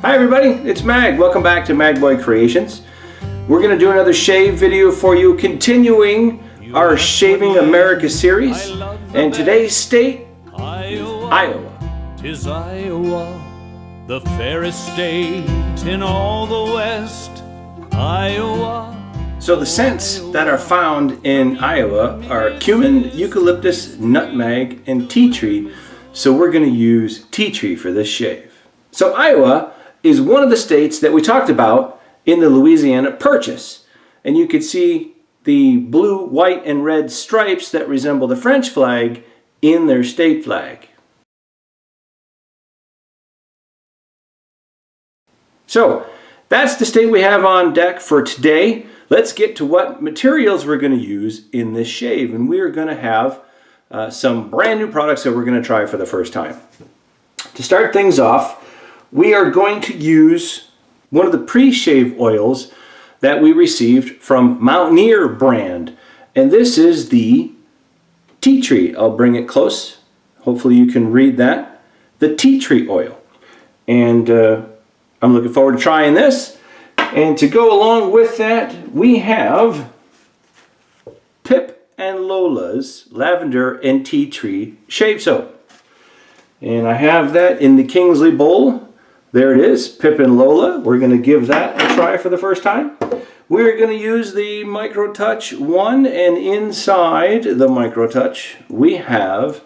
Hi everybody, it's Mag. Welcome back to Magboy Creations. We're going to do another shave video for you, continuing our Shaving America series. And today's state is Iowa. 'Tis Iowa, the fairest state in all the West. Iowa. So the scents that are found in Iowa are cumin, eucalyptus, nutmeg, and tea tree. So we're going to use tea tree for this shave. So Iowa is one of the states that we talked about in the Louisiana Purchase. And you could see the blue, white, and red stripes that resemble the French flag in their state flag. So that's the state we have on deck for today. Let's get to what materials we're going to use in this shave. And we are going to have some brand new products that we're going to try for the first time. To start things off, we are going to use one of the pre-shave oils that we received from Mountaineer brand. And this is the tea tree. I'll bring it close. Hopefully you can read that. The tea tree oil. And I'm looking forward to trying this. And to go along with that, we have Pip and Lola's Lavender and Tea Tree Shave Soap. And I have that in the Kingsley Bowl. There it is, Pip and Lola. We're going to give that a try for the first time. We're going to use the Micro Touch 1, and inside the Micro Touch we have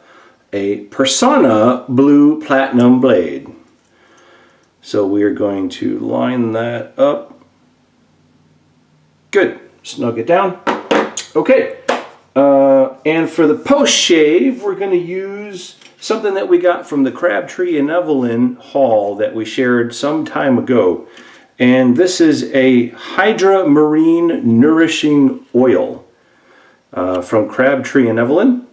a Persona Blue Platinum Blade. So we are going to line that up. Good. Snug it down. Okay. And for the post shave, we're going to use something that we got from the Crabtree and Evelyn haul that we shared some time ago. And this is a Hydra Marine Nourishing Oil from Crabtree and Evelyn.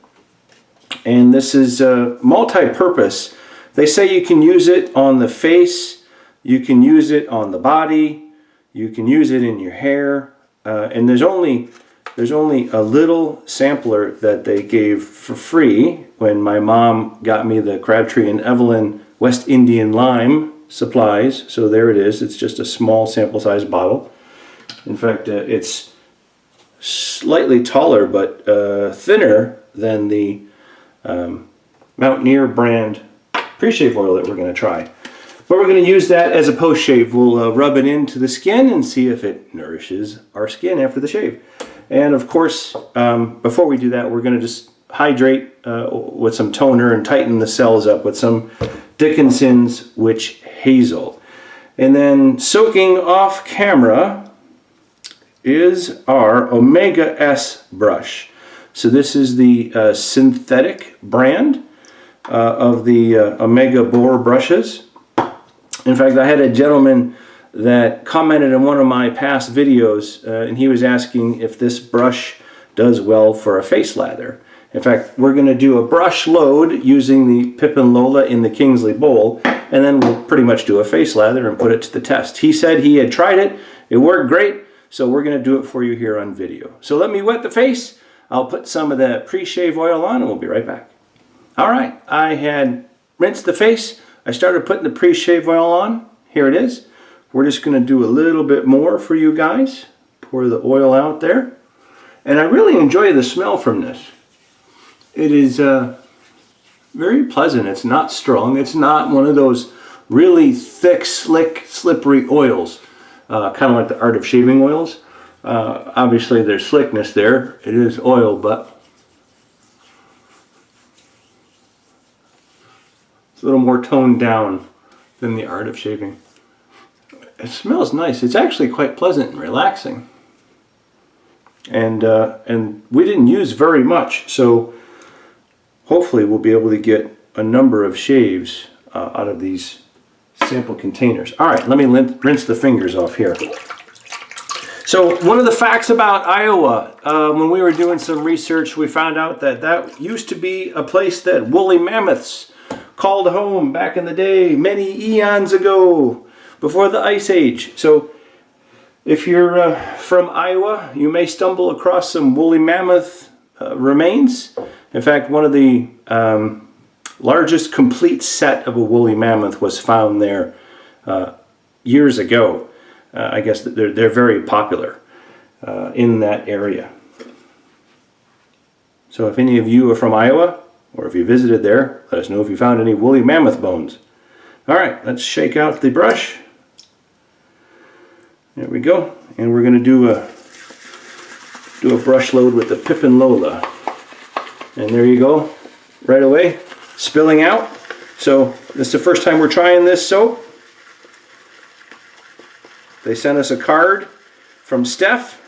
And this is multi-purpose. They say you can use it on the face, you can use it on the body, you can use it in your hair. And there's only a little sampler that they gave for free when my mom got me the Crabtree and Evelyn West Indian Lime supplies. So there it is. It's just a small sample size bottle. In fact, it's slightly taller but thinner than the Mountaineer brand pre-shave oil that we're going to try. But we're going to use that as a post-shave. We'll rub it into the skin and see if it nourishes our skin after the shave. And of course, before we do that, we're going to just hydrate with some toner and tighten the cells up with some Dickinson's Witch Hazel. And then soaking off camera is our Omega S brush. So this is the synthetic brand of the Omega Boar brushes. In fact, I had a gentleman that commented in one of my past videos, and he was asking if this brush does well for a face lather. In fact, we're going to do a brush load using the Pip and Lola in the Kingsley Bowl, and then we'll pretty much do a face lather and put it to the test. He said he had tried it, it worked great, so we're going to do it for you here on video. So let me wet the face, I'll put some of the pre-shave oil on, and we'll be right back. Alright, I had rinsed the face, I started putting the pre-shave oil on, here it is. We're just going to do a little bit more for you guys. Pour the oil out there. And I really enjoy the smell from this. It is very pleasant. It's not strong. It's not one of those really thick, slick, slippery oils. Kind of like the Art of Shaving oils. Obviously there's slickness there. It is oil, but it's a little more toned down than the Art of Shaving. It smells nice. It's actually quite pleasant and relaxing. And we didn't use very much, so hopefully we'll be able to get a number of shaves out of these sample containers. All right, let me rinse the fingers off here. So one of the facts about Iowa, when we were doing some research, we found out that that used to be a place that woolly mammoths called home back in the day, many eons ago, before the Ice Age. So if you're from Iowa, you may stumble across some woolly mammoth remains. In fact, one of the largest complete set of a woolly mammoth was found there years ago. I guess they're very popular in that area. So if any of you are from Iowa, or if you visited there, let us know if you found any woolly mammoth bones. All right, let's shake out the brush. There we go. And we're going to do a brush load with the Pippin Lola. And there you go, right away, spilling out. So this is the first time we're trying this soap. They sent us a card from Steph,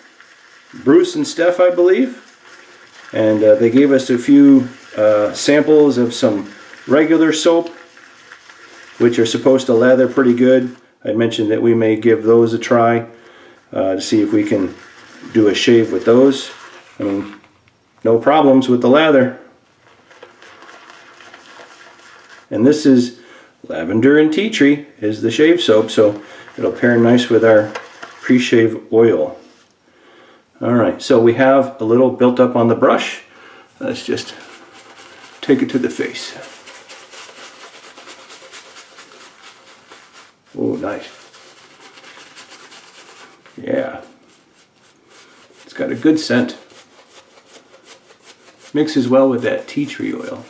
Bruce and Steph, I believe. And they gave us a few samples of some regular soap, which are supposed to lather pretty good. I mentioned that we may give those a try to see if we can do a shave with those. I mean, no problems with the lather. And this is Lavender and Tea Tree is the shave soap, so it'll pair nice with our pre-shave oil. Alright, so we have a little built up on the brush. Let's just take it to the face. Oh, nice. Yeah. It's got a good scent. Mixes well with that tea tree oil.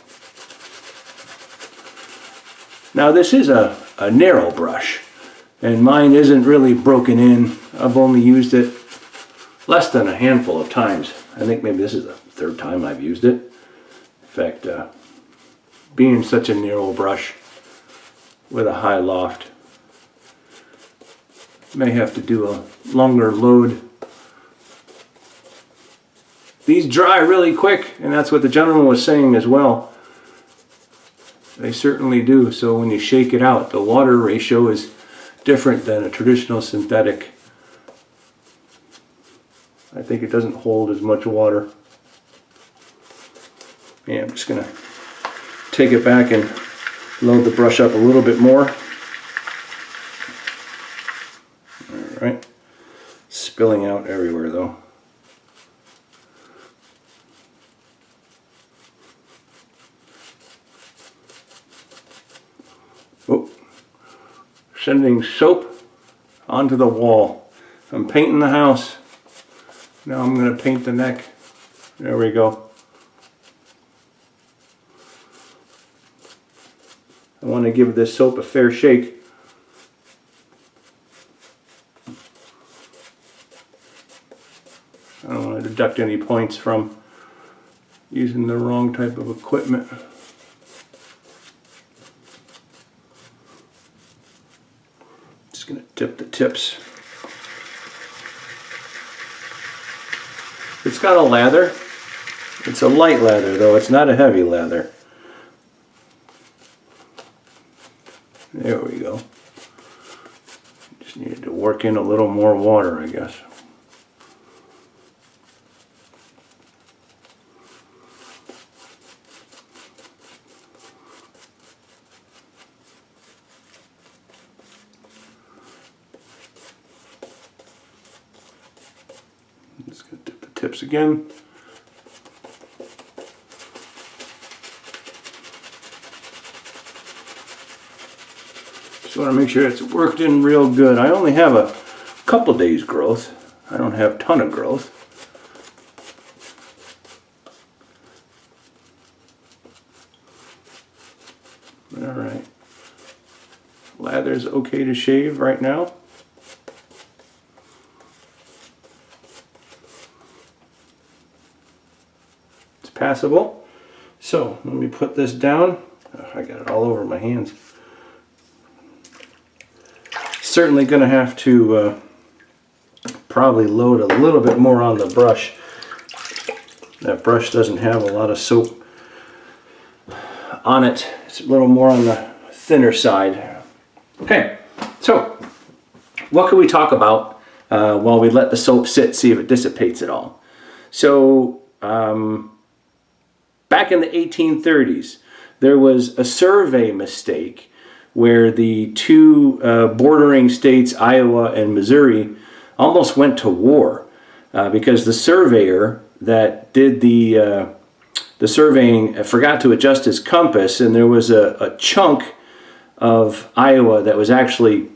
Now this is a narrow brush, and mine isn't really broken in. I've only used it less than a handful of times. I think maybe this is the third time I've used it. In fact, being such a narrow brush with a high loft, may have to do a longer load. These dry really quick, and that's what the gentleman was saying as well. They certainly do. So when you shake it out, the water ratio is different than a traditional synthetic. I think it doesn't hold as much water. Yeah, I'm just going to take it back and load the brush up a little bit more. Alright. Spilling out everywhere though. Oh. Sending soap onto the wall. I'm painting the house. Now I'm going to paint the neck. There we go. I want to give this soap a fair shake. I don't want to deduct any points from using the wrong type of equipment. Just going to dip the tips. It's got a lather. It's a light lather though, it's not a heavy lather. There we go. Just needed to work in a little more water, I guess. Just going to dip the tips again. Just want to make sure it's worked in real good. I only have a couple days growth. I don't have a ton of growth. Alright. Lather's okay to shave right now. It's passable. So let me put this down. Oh, I got it all over my hands. Certainly going to have to probably load a little bit more on the brush. That brush doesn't have a lot of soap on it. It's a little more on the thinner side. Okay, so what can we talk about while we let the soap sit, see if it dissipates at all? So back in the 1830s, there was a survey mistake where the two bordering states, Iowa and Missouri, almost went to war because the surveyor that did the surveying forgot to adjust his compass, and there was a chunk of Iowa that was actually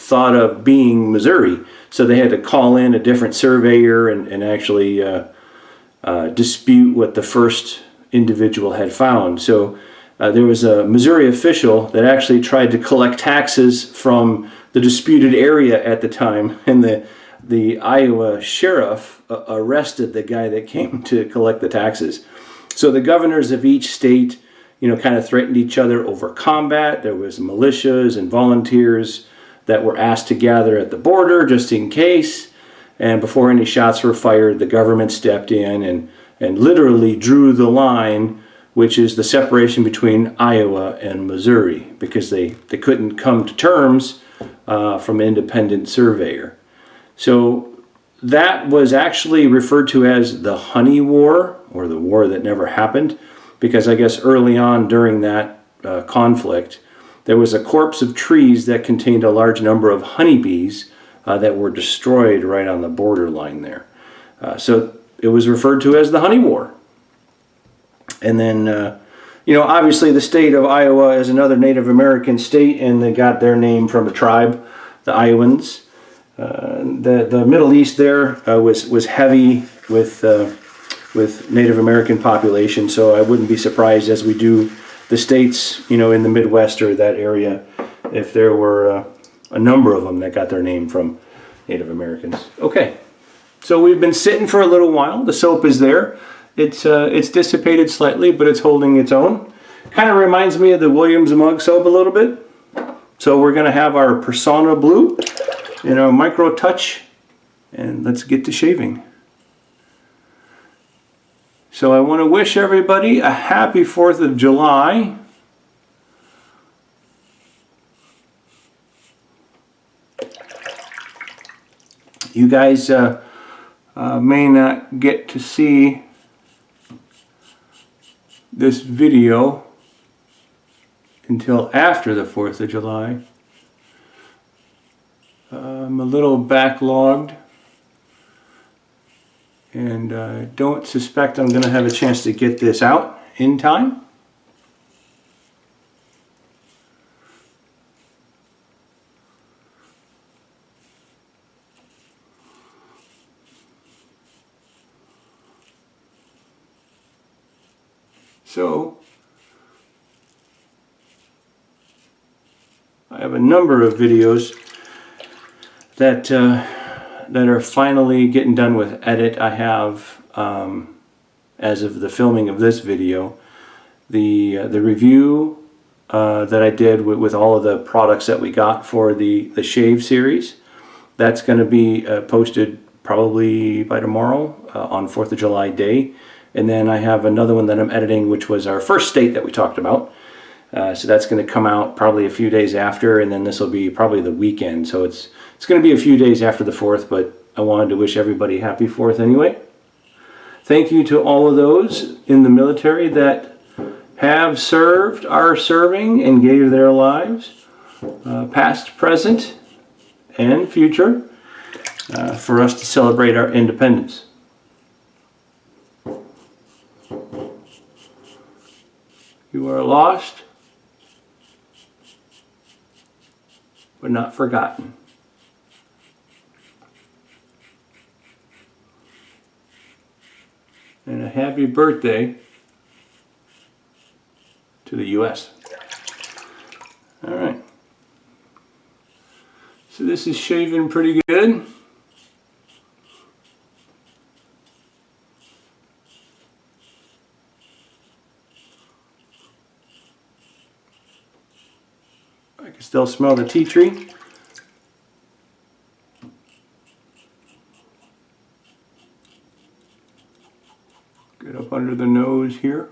thought of being Missouri. So they had to call in a different surveyor and actually dispute what the first individual had found. So there was a Missouri official that actually tried to collect taxes from the disputed area at the time, and the Iowa sheriff arrested the guy that came to collect the taxes. So the governors of each state, kind of threatened each other over combat. There was militias and volunteers that were asked to gather at the border just in case. And before any shots were fired, the government stepped in and literally drew the line, which is the separation between Iowa and Missouri, because they couldn't come to terms from an independent surveyor. So that was actually referred to as the Honey War, or the war that never happened, because I guess early on during that conflict, there was a corpse of trees that contained a large number of honeybees that were destroyed right on the borderline there. So it was referred to as the Honey War. And then, obviously the state of Iowa is another Native American state, and they got their name from a tribe, the Iowans. The Middle East there was heavy with Native American population, so I wouldn't be surprised as we do the states, in the Midwest or that area, if there were a number of them that got their name from Native Americans. Okay, so we've been sitting for a little while. The soap is there. It's dissipated slightly, but it's holding its own. Kind of reminds me of the Williams mug soap a little bit. So we're going to have our Persona Blue in our Micro Touch, and let's get to shaving. So I want to wish everybody a happy 4th of July. You guys may not get to see this video until after the 4th of July. I'm a little backlogged, and I don't suspect I'm going to have a chance to get this out in time. So I have a number of videos that are finally getting done with edit. I have, as of the filming of this video, the review that I did with all of the products that we got for the shave series. That's going to be posted probably by tomorrow on 4th of July day. And then I have another one that I'm editing, which was our first state that we talked about. So that's going to come out probably a few days after, and then this will be probably the weekend. So it's going to be a few days after the 4th, but I wanted to wish everybody happy 4th anyway. Thank you to all of those in the military that have served, are serving, and gave their lives, past, present, and future, for us to celebrate our independence. You are lost, but not forgotten. And a happy birthday to the U.S. All right. So this is shaving pretty good. I can still smell the tea tree. Get up under the nose here.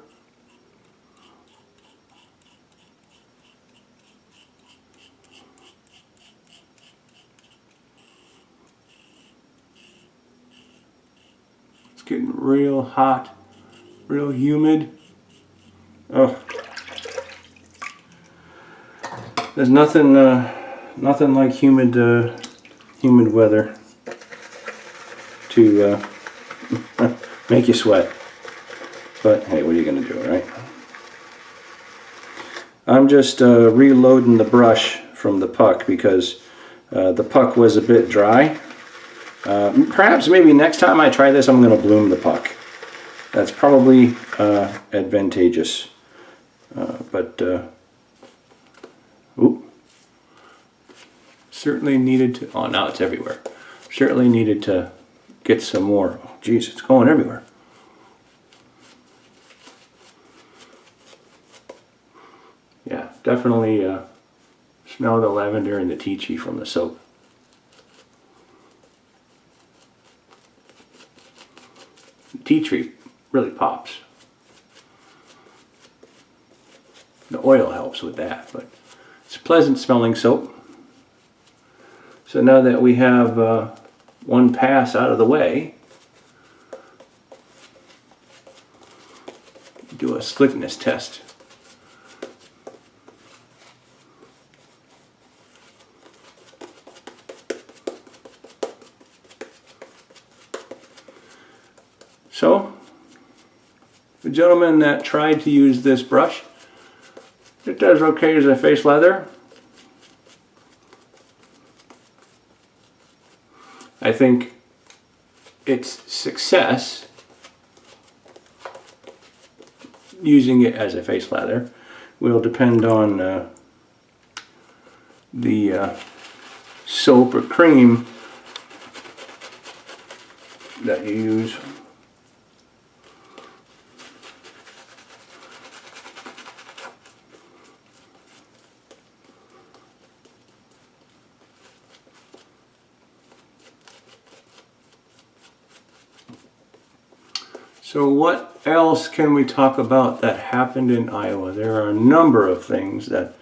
It's getting real hot, real humid. Oh. There's nothing like humid weather to make you sweat. But hey, what are you going to do, right? I'm just reloading the brush from the puck because The puck was a bit dry. Perhaps maybe next time I try this, I'm going to bloom the puck. That's probably advantageous. Certainly needed to, oh, now it's everywhere. Certainly needed to get some more. Oh, geez, it's going everywhere. Yeah, definitely smell the lavender and the tea tree from the soap. The tea tree really pops. The oil helps with that, but it's a pleasant smelling soap. So now that we have one pass out of the way, do a slickness test. So, the gentleman that tried to use this brush, it does okay as a face lather. I think its success using it as a face lather will depend on the soap or cream that you use. So what else can we talk about that happened in Iowa? There are a number of things that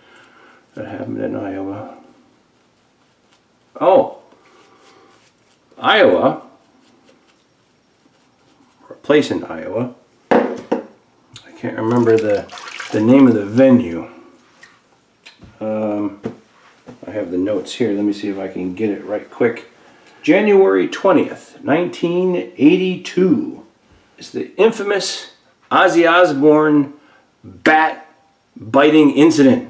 happened in Iowa. Oh, Iowa, or a place in Iowa. I can't remember the name of the venue. I have the notes here. Let me see if I can get it right quick. January 20th, 1982. Is the infamous Ozzy Osbourne bat biting incident.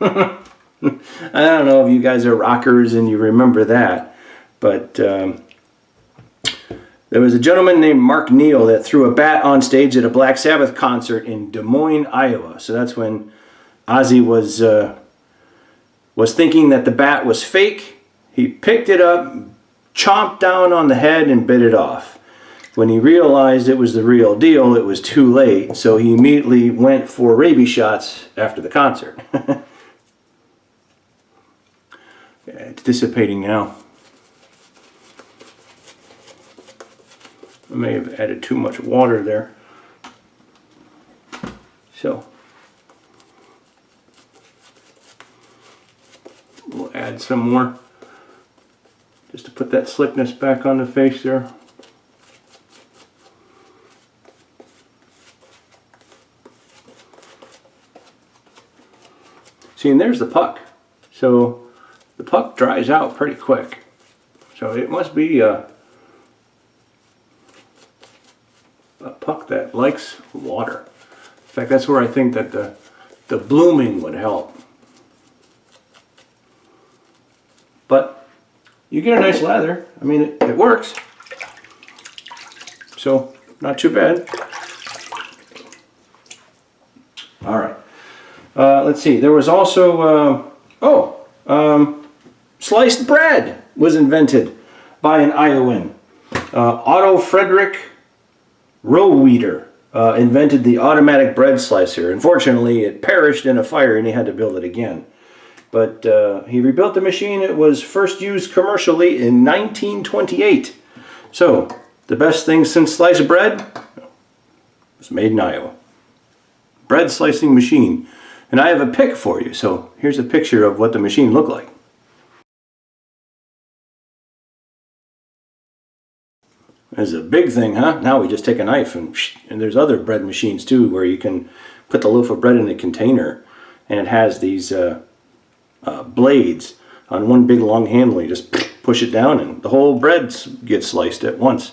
I don't know if you guys are rockers and you remember that, but there was a gentleman named Mark Neal that threw a bat on stage at a Black Sabbath concert in Des Moines, Iowa. So that's when Ozzy was thinking that the bat was fake. He picked it up, chomped down on the head, and bit it off. When he realized it was the real deal, it was too late, so he immediately went for rabies shots after the concert. Yeah, it's dissipating now. I may have added too much water there. So, we'll add some more just to put that slickness back on the face there. See, and there's the puck. So the puck dries out pretty quick. So it must be a puck that likes water. In fact, that's where I think that the blooming would help. But you get a nice lather. I mean, it works. So, not too bad. All right. Let's see, there was also, sliced bread was invented by an Iowan. Otto Frederick Roweeder invented the automatic bread slicer. Unfortunately, it perished in a fire and he had to build it again. But he rebuilt the machine. It was first used commercially in 1928. So, the best thing since sliced bread was made in Iowa. Bread slicing machine. And I have a pic for you, so here's a picture of what the machine looked like. This is a big thing, huh? Now we just take a knife and there's other bread machines too where you can put the loaf of bread in a container and it has these blades on one big long handle. You just push it down and the whole bread gets sliced at once.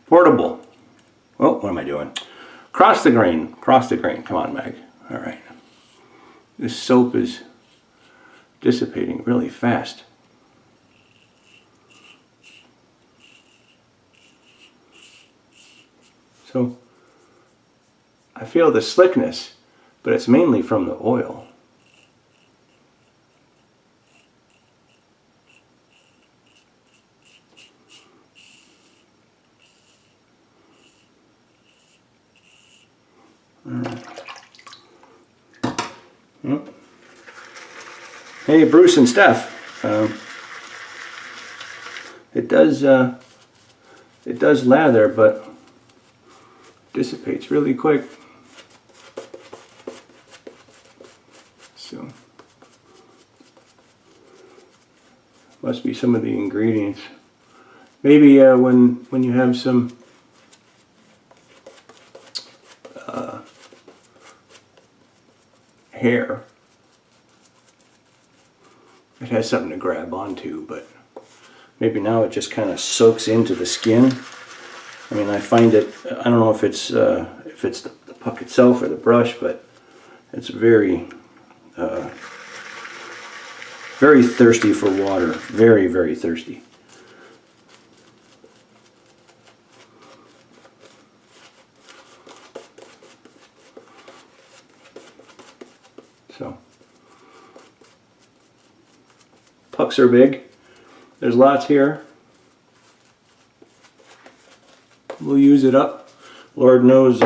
Portable. Oh, what am I doing? Cross the grain. Cross the grain. Come on, Mag. All right. This soap is dissipating really fast. So I feel the slickness, but it's mainly from the oil. Hey, Bruce and Steph. It does lather, but dissipates really quick. So must be some of the ingredients. Maybe when you have some hair, it has something to grab onto, but maybe now it just kind of soaks into the skin. I mean, I find it, I don't know if it's the puck itself or the brush, but it's very very thirsty for water. Very, very thirsty. So, pucks are big. There's lots here. We'll use it up. Lord knows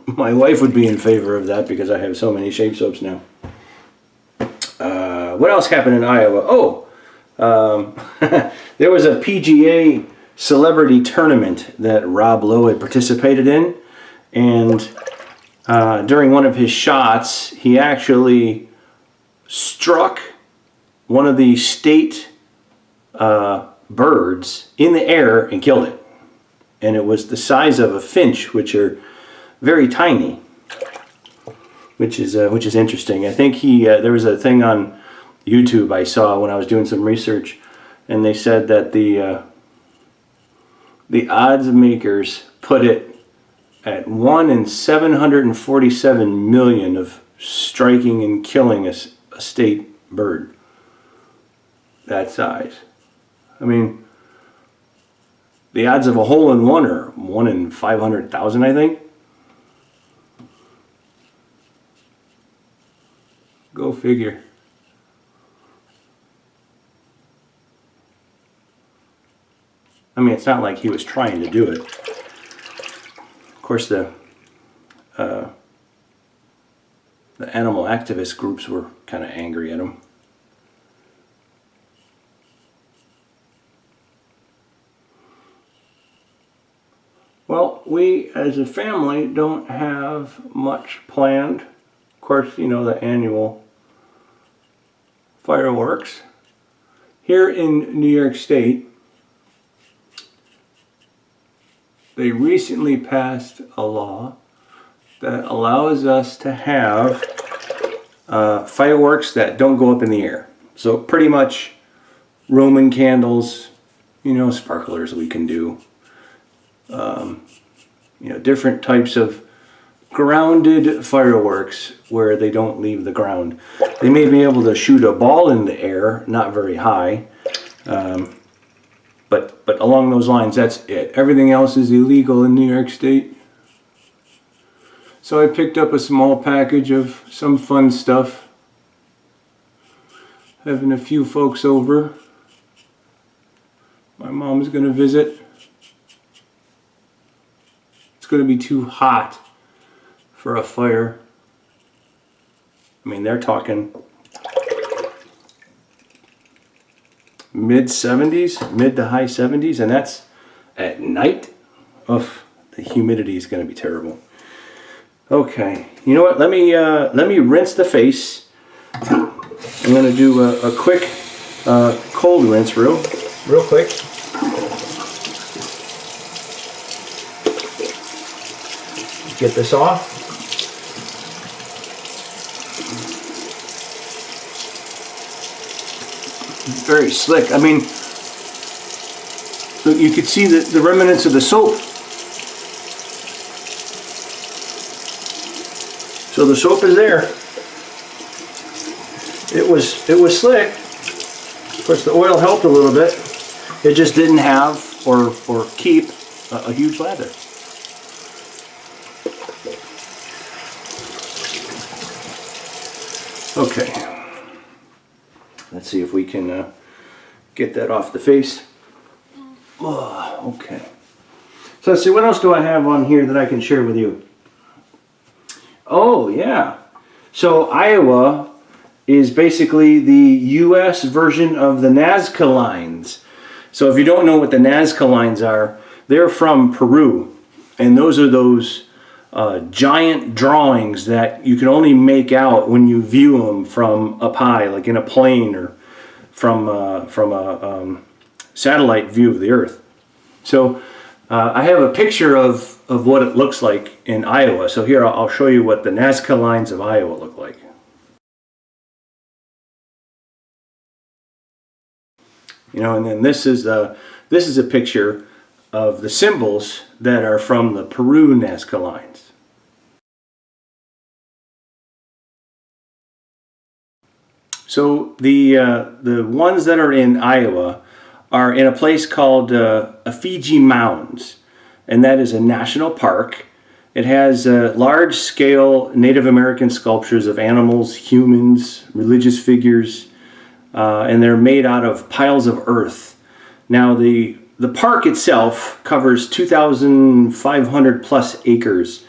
my wife would be in favor of that because I have so many shave soaps now. What else happened in Iowa? Oh, there was a PGA celebrity tournament that Rob Lowe had participated in, and during one of his shots, he actually struck one of the state birds in the air and killed it. And it was the size of a finch, which are very tiny, which is interesting. I think there was a thing on YouTube I saw when I was doing some research, and they said that the odds makers put it at 1 in 747 million of striking and killing a state bird that size. I mean, the odds of a hole-in-one are 1 in 500,000, I think. Go figure. I mean, it's not like he was trying to do it. Of course, the animal activist groups were kind of angry at him. Well, we as a family don't have much planned. Of course, you know, the annual fireworks. Here in New York State, they recently passed a law that allows us to have fireworks that don't go up in the air. So pretty much Roman candles, you know, sparklers we can do. You know, different types of grounded fireworks where they don't leave the ground. They may be able to shoot a ball in the air, not very high, but along those lines, that's it. Everything else is illegal in New York State. So I picked up a small package of some fun stuff. Having a few folks over. My mom's going to visit. It's going to be too hot for a fire. I mean, they're talking mid-70s, mid to high 70s, and that's at night. Oof, the humidity is going to be terrible. Okay, you know what? Let me rinse the face. I'm going to do a quick cold rinse, real quick. Get this off. Very slick. I mean, look, you could see the remnants of the soap. So the soap is there. it was slick. Of course, the oil helped a little bit. It just didn't have or keep a huge lather. Okay, let's see if we can get that off the face. Oh, okay. So let's see, what else do I have on here that I can share with you? Oh, yeah. So Iowa is basically the U.S. version of the Nazca lines. So if you don't know what the Nazca lines are, they're from Peru. And those are those giant drawings that you can only make out when you view them from up high, like in a plane or from a satellite view of the Earth. So I have a picture of what it looks like in Iowa. So here I'll show you what the Nazca lines of Iowa look like. You know, and then this is a picture of the symbols that are from the Peru Nazca lines. So the ones that are in Iowa are in a place called Fiji Mounds, and that is a national park. It has large-scale Native American sculptures of animals, humans, religious figures, and they're made out of piles of earth. Now the park itself covers 2,500 plus acres,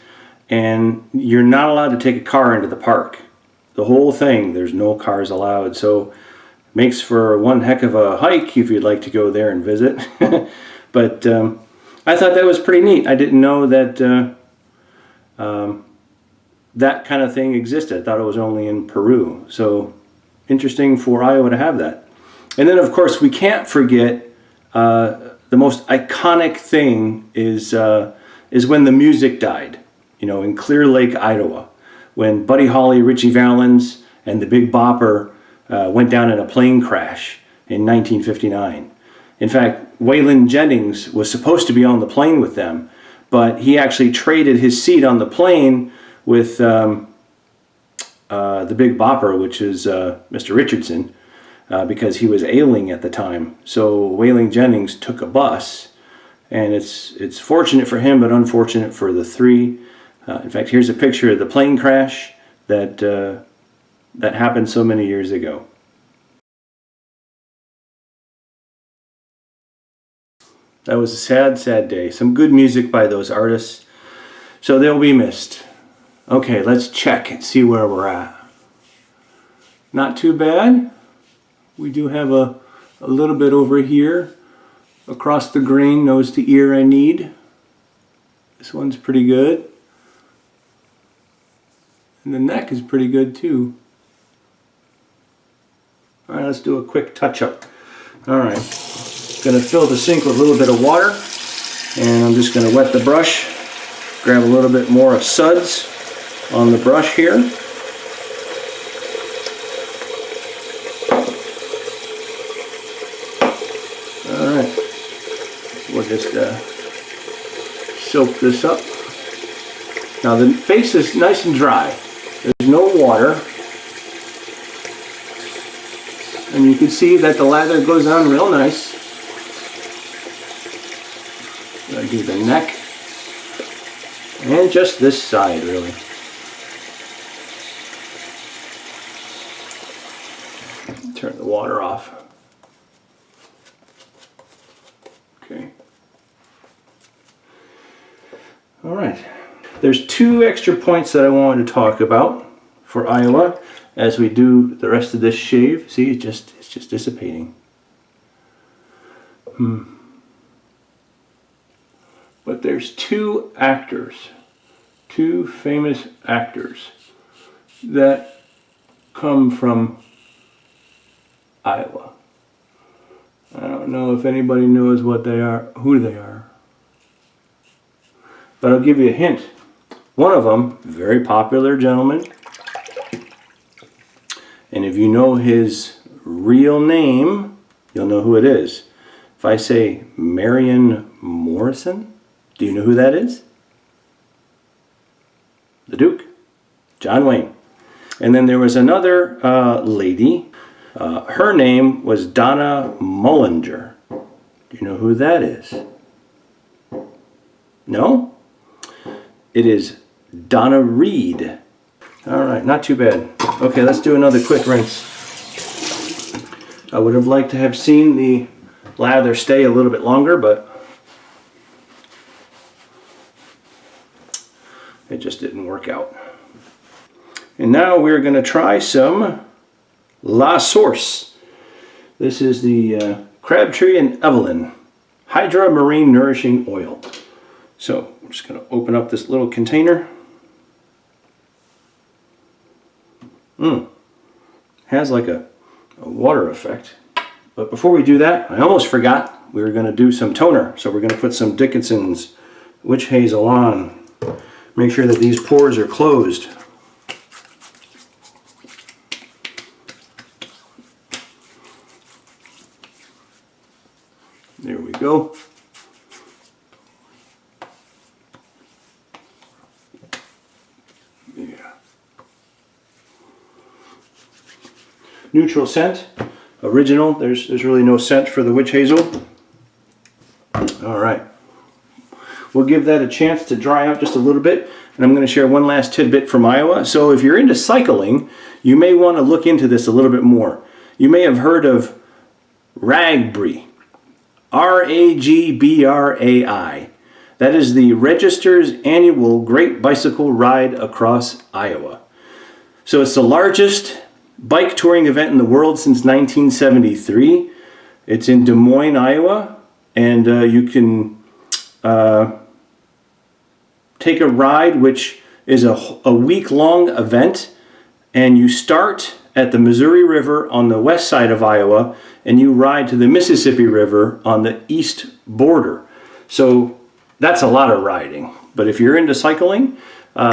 and you're not allowed to take a car into the park. The whole thing, there's no cars allowed, so makes for one heck of a hike if you'd like to go there and visit. But I thought that was pretty neat. I didn't know that that kind of thing existed. I thought it was only in Peru. So interesting for Iowa to have that. And then of course we can't forget the most iconic thing is when the music died, you know, in Clear Lake, Iowa, when Buddy Holly, Richie Valens, and the Big Bopper went down in a plane crash in 1959. In fact, Waylon Jennings was supposed to be on the plane with them, but he actually traded his seat on the plane with the Big Bopper, which is Mr. Richardson, because he was ailing at the time. So Waylon Jennings took a bus, and it's fortunate for him, but unfortunate for the three. In fact, here's a picture of the plane crash that happened so many years ago. That was a sad, sad day. Some good music by those artists, so they'll be missed. Okay, let's check and see where we're at. Not too bad. We do have a little bit over here across the grain, nose to ear I need. This one's pretty good. And the neck is pretty good too. Alright, let's do a quick touch-up. Alright, going to fill the sink with a little bit of water, and I'm just going to wet the brush, grab a little bit more of suds on the brush here. Alright, we'll just soak this up. Now the face is nice and dry. There's no water. And you can see that the lather goes on real nice. I do the neck. And just this side, really. Turn the water off. Okay. All right. There's two extra points that I wanted to talk about for Iowa as we do the rest of this shave. See, it's just dissipating. But there's two famous actors that come from Iowa. I don't know if anybody knows what they are, who they are. But I'll give you a hint. One of them, very popular gentleman. And if you know his real name, you'll know who it is. If I say Marion Morrison, do you know who that is? The Duke, John Wayne. And then there was another lady. Her name was Donna Mullinger. Do you know who that is? No? It is Donna Reed. All right, not too bad. Okay, let's do another quick rinse. I would have liked to have seen the lather stay a little bit longer, but it just didn't work out. And now we're going to try some La Source. This is the Crabtree and Evelyn Hydra Marine Nourishing Oil. So I'm just going to open up this little container. Has like a water effect. But before we do that, I almost forgot we were going to do some toner. So we're going to put some Dickinson's Witch Hazel on. Make sure that these pores are closed. There we go. Yeah. Neutral scent. Original. There's really no scent for the witch hazel. All right. We'll give that a chance to dry out just a little bit. And I'm going to share one last tidbit from Iowa. So if you're into cycling, you may want to look into this a little bit more. You may have heard of Ragbri. R-A-G-B-R-A-I. That is the Register's annual Great Bicycle Ride across Iowa. So it's the largest bike touring event in the world since 1973. It's in Des Moines, Iowa, and you can take a ride, which is a week-long event, and you start at the Missouri River on the west side of Iowa, and you ride to the Mississippi River on the east border. So that's a lot of riding. But if you're into cycling,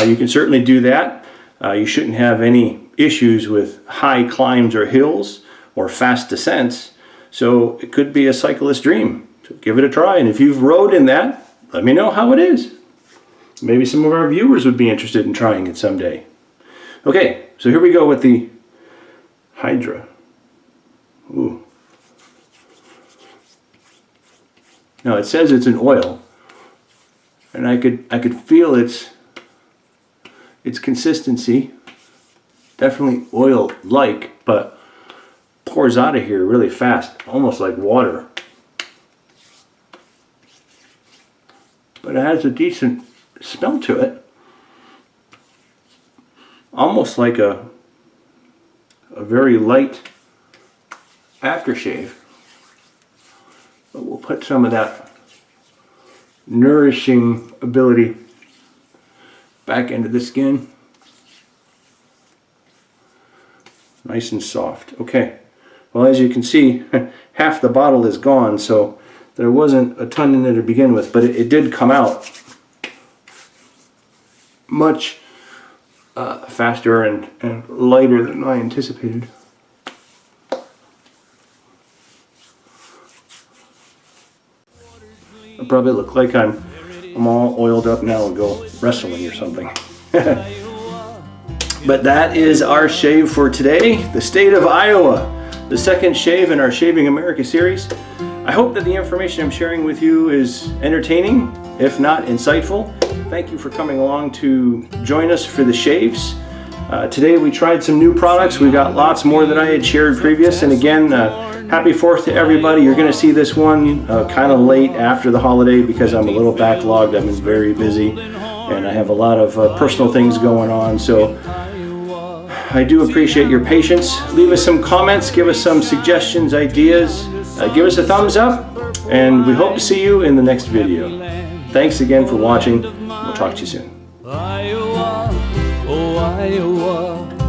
you can certainly do that. You shouldn't have any issues with high climbs or hills or fast descents. So it could be a cyclist's dream. So give it a try. And if you've rode in that, let me know how it is. Maybe some of our viewers would be interested in trying it someday. Okay, so here we go with the Hydra. Ooh. Now it says it's an oil, and I could feel its consistency. Definitely oil-like, but pours out of here really fast, almost like water. But it has a decent smell to it, almost like a very light aftershave. But we'll put some of that nourishing ability back into the skin. Nice and soft. Okay, well, as you can see, half the bottle is gone, so there wasn't a ton in there to begin with, but it did come out much faster and lighter than I anticipated. I probably look like I'm all oiled up now and go wrestling or something. But that is our shave for today. The state of Iowa, the second shave in our Shaving America series. I hope that the information I'm sharing with you is entertaining, if not insightful. Thank you for coming along to join us for the shaves. Today we tried some new products. We got lots more than I had shared previous. And again, happy 4th to everybody. You're going to see this one kind of late after the holiday because I'm a little backlogged. I've been very busy and I have a lot of personal things going on. So I do appreciate your patience. Leave us some comments, give us some suggestions, ideas, give us a thumbs up, and we hope to see you in the next video. Thanks again for watching. We'll talk to you soon. Iowa, oh Iowa.